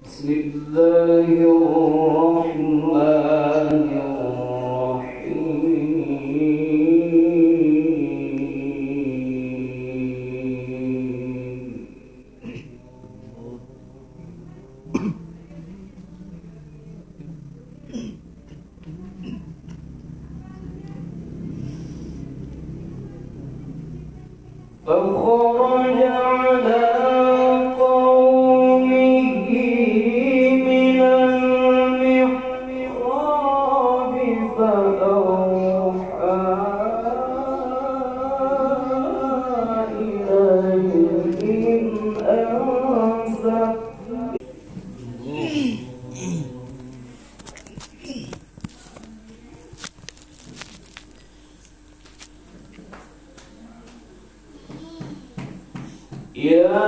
بسم الله الرحمن الرحيم. فخرج على قومه من المحراب فأوحى إليهم أن سبحوا يا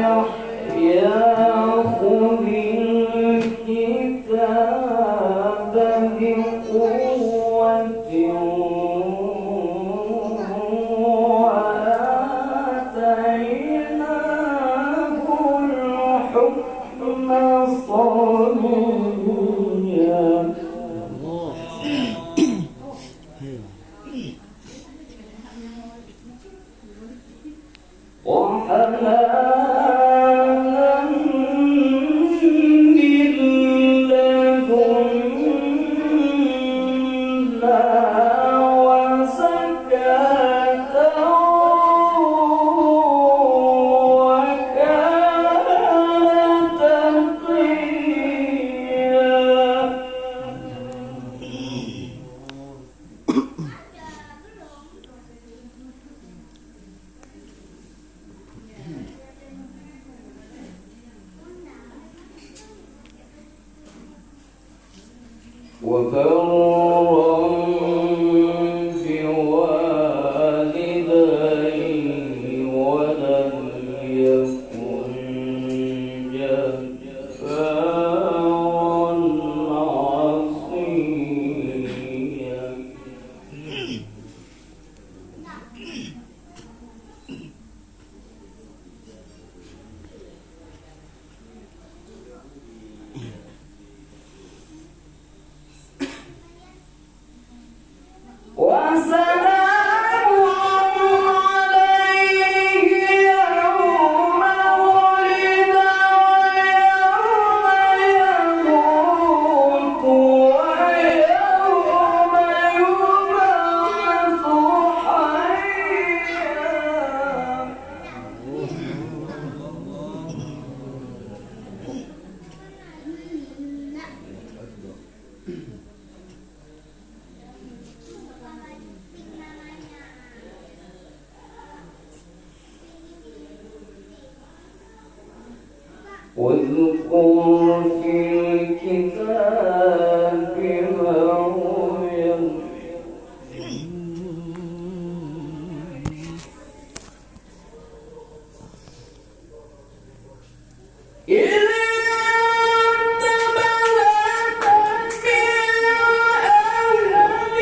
يحيى خذ الكتاب بقوة وآتيناه الحكم صبيا. وحنانا من لدنا وزكاة وكان تقيا. وبرا بوالديه ولم يكن جبارا عصيا. وسلام عليه يوم ولد ويوم يموت ويوم يبعث حيا. واذكر في الكتاب مريم إذ انتبذت من أهلها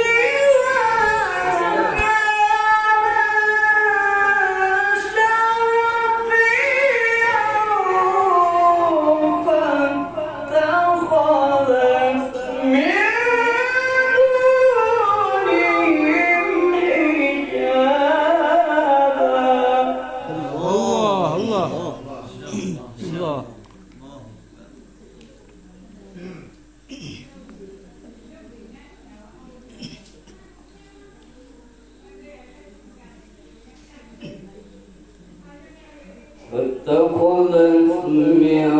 فاتخذت من دونهم حجابا. الله الله. فاتخذت من